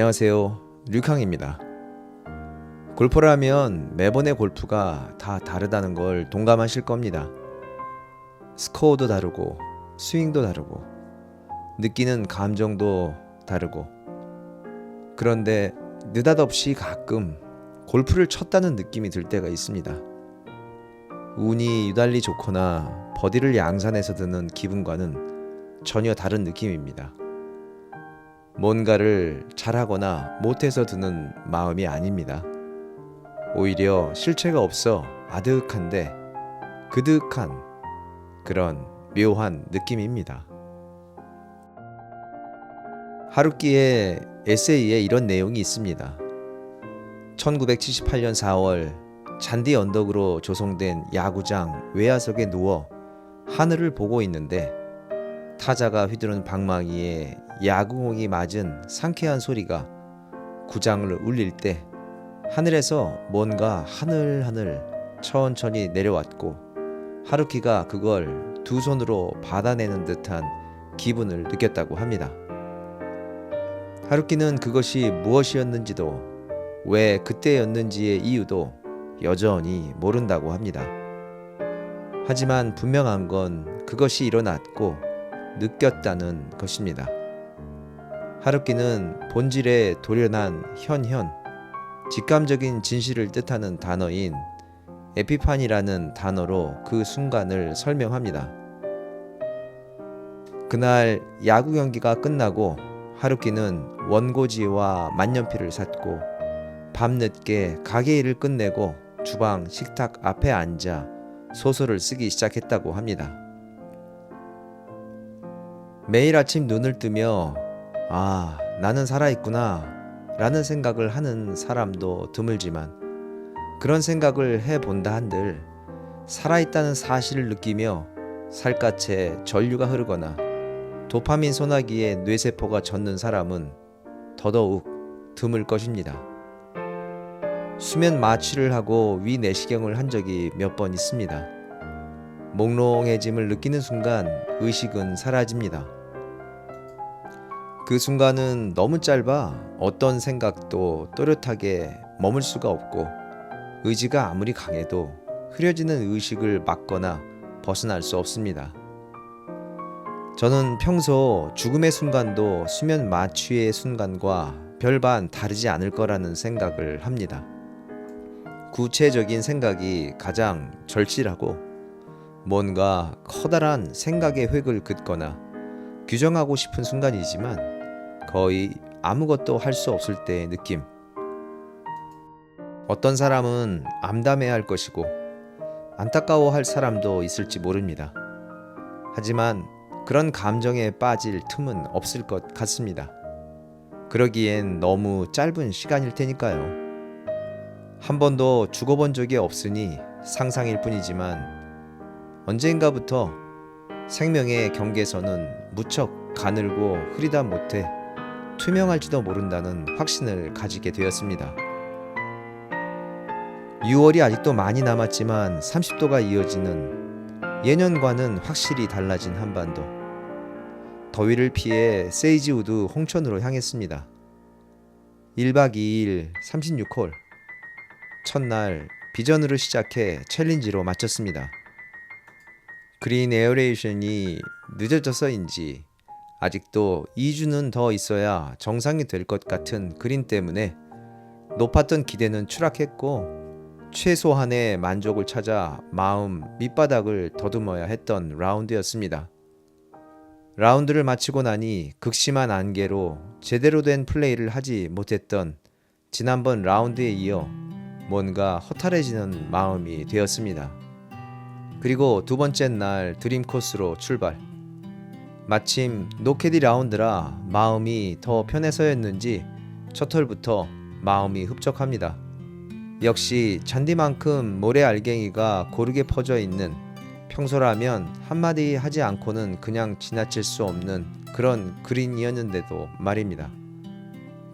안녕하세요. 류캉입니다. 골프를 하면 매번의 골프가 다 다르다는 걸 동감하실 겁니다. 스코어도 다르고 스윙도 다르고 느끼는 감정도 다르고, 그런데 느닷없이 가끔 골프를 쳤다는 느낌이 들 때가 있습니다. 운이 유달리 좋거나 버디를 양산해서 드는 기분과는 전혀 다른 느낌입니다. 뭔가를 잘하거나 못해서 드는 마음이 아닙니다. 오히려 실체가 없어 아득한데 그득한 그런 묘한 느낌입니다. 하루키의 에세이에 이런 내용이 있습니다. 1978년 4월 잔디 언덕으로 조성된 야구장 외야석에 누워 하늘을 보고 있는데 타자가 휘두른 방망이에 야구공이 맞은 상쾌한 소리가 구장을 울릴 때 하늘에서 뭔가 하늘하늘 천천히 내려왔고, 하루키가 그걸 두 손으로 받아내는 듯한 기분을 느꼈다고 합니다. 하루키는 그것이 무엇이었는지도 왜 그때였는지의 이유도 여전히 모른다고 합니다. 하지만 분명한 건 그것이 일어났고 느꼈다는 것입니다. 하루키는 본질에 도련한 현현, 직감적인 진실을 뜻하는 단어인 에피판이라는 단어로 그 순간을 설명합니다. 그날 야구 경기가 끝나고 하루키는 원고지와 만년필을 샀고 밤늦게 가게 일을 끝내고 주방 식탁 앞에 앉아 소설을 쓰기 시작했다고 합니다. 매일 아침 눈을 뜨며 나는 살아있구나 라는 생각을 하는 사람도 드물지만, 그런 생각을 해본다 한들 살아있다는 사실을 느끼며 살갗에 전류가 흐르거나 도파민 소나기에 뇌세포가 젖는 사람은 더더욱 드물 것입니다. 수면 마취를 하고 위내시경을 한 적이 몇 번 있습니다. 몽롱해짐을 느끼는 순간 의식은 사라집니다. 그 순간은 너무 짧아 어떤 생각도 또렷하게 머물 수가 없고, 의지가 아무리 강해도 흐려지는 의식을 막거나 벗어날 수 없습니다. 저는 평소 죽음의 순간도 수면 마취의 순간과 별반 다르지 않을 거라는 생각을 합니다. 구체적인 생각이 가장 절실하고 뭔가 커다란 생각의 획을 긋거나 규정하고 싶은 순간이지만 거의 아무것도 할 수 없을 때의 느낌. 어떤 사람은 암담해할 것이고 안타까워할 사람도 있을지 모릅니다. 하지만 그런 감정에 빠질 틈은 없을 것 같습니다. 그러기엔 너무 짧은 시간일 테니까요. 한 번도 죽어본 적이 없으니 상상일 뿐이지만 언젠가부터 생명의 경계선은 무척 가늘고 흐리다 못해 투명할지도 모른다는 확신을 가지게 되었습니다. 6월이 아직도 많이 남았지만 30도가 이어지는 예년과는 확실히 달라진 한반도. 더위를 피해 세이지우드 홍천으로 향했습니다. 1박 2일 36홀. 첫날 비전으로 시작해 챌린지로 마쳤습니다. 그린 에어레이션이 늦어져서인지 아직도 2주는 더 있어야 정상이 될 것 같은 그린 때문에 높았던 기대는 추락했고, 최소한의 만족을 찾아 마음 밑바닥을 더듬어야 했던 라운드였습니다. 라운드를 마치고 나니 극심한 안개로 제대로 된 플레이를 하지 못했던 지난번 라운드에 이어 뭔가 허탈해지는 마음이 되었습니다. 그리고 두 번째 날 드림 코스로 출발. 마침 노캐디 라운드라 마음이 더 편해서였는지 첫 홀부터 마음이 흡족합니다. 역시 잔디만큼 모래 알갱이가 고르게 퍼져 있는, 평소라면 한마디 하지 않고는 그냥 지나칠 수 없는 그런 그린이었는데도 말입니다.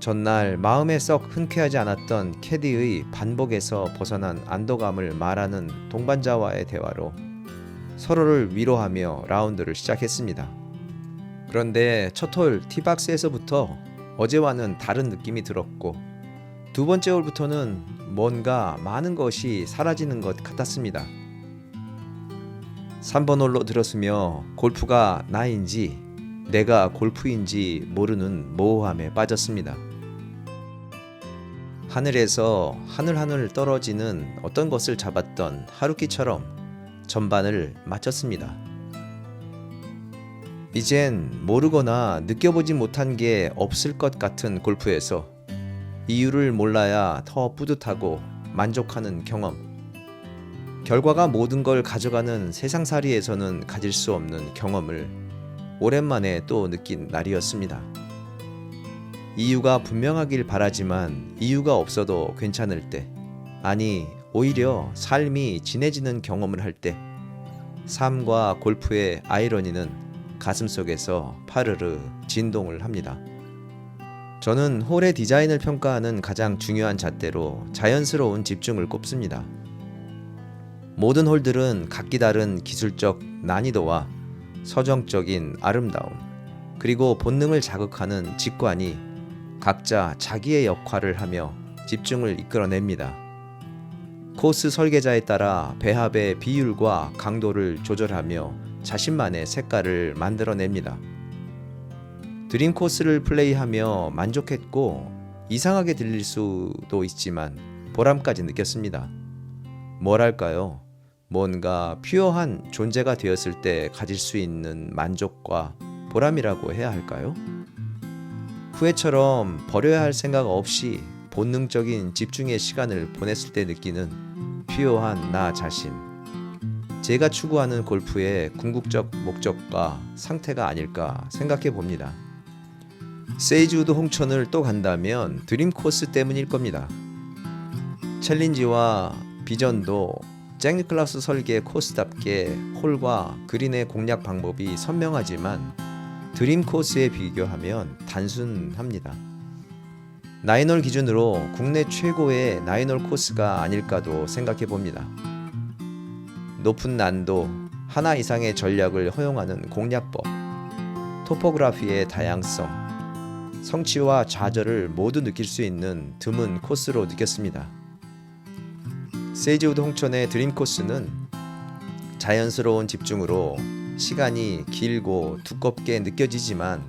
전날 마음에 썩 흔쾌하지 않았던 캐디의 반복에서 벗어난 안도감을 말하는 동반자와의 대화로 서로를 위로하며 라운드를 시작했습니다. 그런데 첫 홀 티박스에서부터 어제와는 다른 느낌이 들었고 두 번째 홀부터는 뭔가 많은 것이 사라지는 것 같았습니다. 3번 홀로 들었으며 골프가 나인지 내가 골프인지 모르는 모호함에 빠졌습니다. 하늘에서 하늘하늘 떨어지는 어떤 것을 잡았던 하루키처럼 전반을 마쳤습니다. 이젠 모르거나 느껴보지 못한 게 없을 것 같은 골프에서 이유를 몰라야 더 뿌듯하고 만족하는 경험. 결과가 모든 걸 가져가는 세상살이에서는 가질 수 없는 경험을 오랜만에 또 느낀 날이었습니다. 이유가 분명하길 바라지만 이유가 없어도 괜찮을 때, 아니 오히려 삶이 진해지는 경험을 할 때 삶과 골프의 아이러니는 가슴속에서 파르르 진동을 합니다. 저는 홀의 디자인을 평가하는 가장 중요한 잣대로 자연스러운 집중을 꼽습니다. 모든 홀들은 각기 다른 기술적 난이도와 서정적인 아름다움, 그리고 본능을 자극하는 직관이 각자 자기의 역할을 하며 집중을 이끌어냅니다. 코스 설계자에 따라 배합의 비율과 강도를 조절하며 자신만의 색깔을 만들어냅니다. 드림 코스를 플레이하며 만족했고 이상하게 들릴 수도 있지만 보람까지 느꼈습니다. 뭐랄까요? 뭔가 퓨어한 존재가 되었을 때 가질 수 있는 만족과 보람이라고 해야 할까요? 후회처럼 버려야 할 생각 없이 본능적인 집중의 시간을 보냈을 때 느끼는 퓨어한 나 자신. 제가 추구하는 골프의 궁극적 목적과 상태가 아닐까 생각해 봅니다. 세이지우드 홍천을 또 간다면 드림 코스 때문일 겁니다. 챌린지와 비전도 잭 니클라우스 설계 코스답게 홀과 그린의 공략 방법이 선명하지만 드림 코스에 비교하면 단순합니다. 9홀 기준으로 국내 최고의 9홀 코스가 아닐까도 생각해 봅니다. 높은 난도, 하나 이상의 전략을 허용하는 공략법, 토포그래피의 다양성, 성취와 좌절을 모두 느낄 수 있는 드문 코스로 느꼈습니다. 세이지우드 홍천의 드림 코스는 자연스러운 집중으로 시간이 길고 두껍게 느껴지지만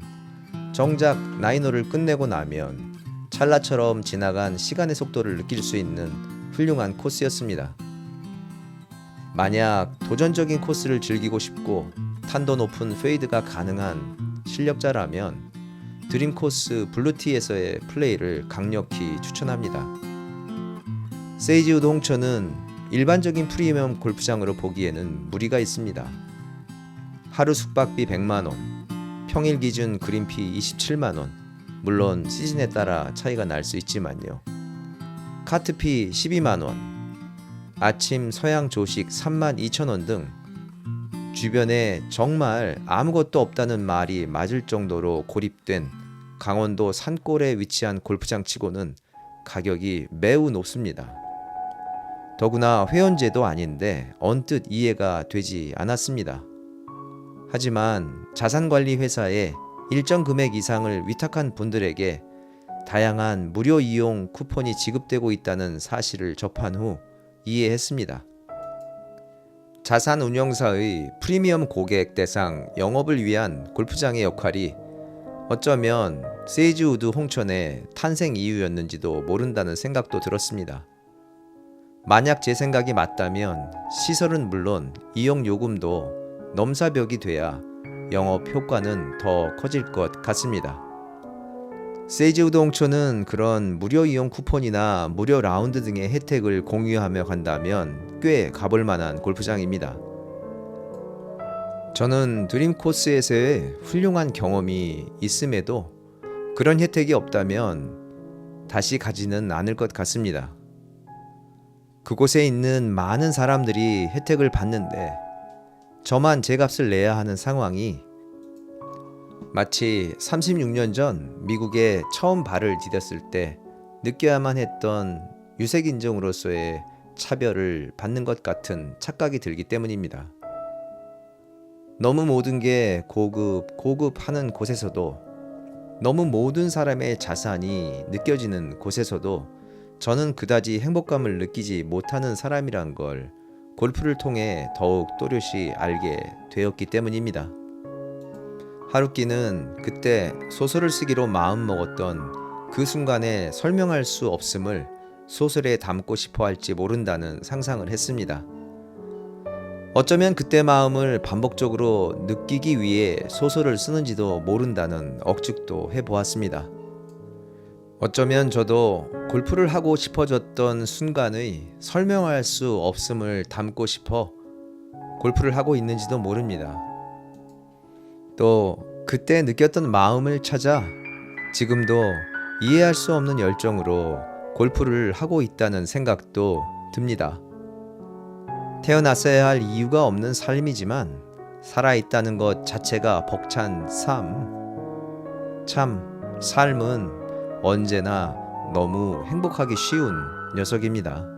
정작 9홀을 끝내고 나면 찰나처럼 지나간 시간의 속도를 느낄 수 있는 훌륭한 코스였습니다. 만약 도전적인 코스를 즐기고 싶고 탄도 높은 페이드가 가능한 실력자라면 드림 코스 블루티에서의 플레이를 강력히 추천합니다. 세이지우드 홍천은 일반적인 프리미엄 골프장으로 보기에는 무리가 있습니다. 하루 숙박비 100만원, 평일 기준 그린피 27만원, 물론 시즌에 따라 차이가 날 수 있지만요. 카트피 12만원, 아침 서양 조식 32,000원 등 주변에 정말 아무것도 없다는 말이 맞을 정도로 고립된 강원도 산골에 위치한 골프장 치고는 가격이 매우 높습니다. 더구나 회원제도 아닌데 언뜻 이해가 되지 않았습니다. 하지만 자산관리 회사에 일정 금액 이상을 위탁한 분들에게 다양한 무료 이용 쿠폰이 지급되고 있다는 사실을 접한 후 이해했습니다. 자산운용사의 프리미엄 고객 대상 영업을 위한 골프장의 역할이 어쩌면 세이지우드 홍천의 탄생 이유였는지도 모른다는 생각도 들었습니다. 만약 제 생각이 맞다면 시설은 물론 이용 요금도 넘사벽이 돼야 영업 효과는 더 커질 것 같습니다. 세이지우드 홍천은 그런 무료 이용 쿠폰이나 무료 라운드 등의 혜택을 공유하며 간다면 꽤 가볼 만한 골프장입니다. 저는 드림 코스에서의 훌륭한 경험이 있음에도 그런 혜택이 없다면 다시 가지는 않을 것 같습니다. 그곳에 있는 많은 사람들이 혜택을 받는데 저만 제 값을 내야 하는 상황이 마치 36년 전 미국에 처음 발을 디뎠을 때 느껴야만 했던 유색인종으로서의 차별을 받는 것 같은 착각이 들기 때문입니다. 너무 모든 게 고급 하는 곳에서도 너무 모든 사람의 자산이 느껴지는 곳에서도 저는 그다지 행복감을 느끼지 못하는 사람이란 걸 골프를 통해 더욱 또렷이 알게 되었기 때문입니다. 하루키는 그때 소설을 쓰기로 마음먹었던 그 순간에 설명할 수 없음을 소설에 담고 싶어 할지 모른다는 상상을 했습니다. 어쩌면 그때 마음을 반복적으로 느끼기 위해 소설을 쓰는지도 모른다는 억측도 해보았습니다. 어쩌면 저도 골프를 하고 싶어졌던 순간의 설명할 수 없음을 담고 싶어 골프를 하고 있는지도 모릅니다. 또 그때 느꼈던 마음을 찾아 지금도 이해할 수 없는 열정으로 골프를 하고 있다는 생각도 듭니다. 태어났어야 할 이유가 없는 삶이지만 살아있다는 것 자체가 벅찬 삶. 참, 삶은 언제나 너무 행복하기 쉬운 녀석입니다.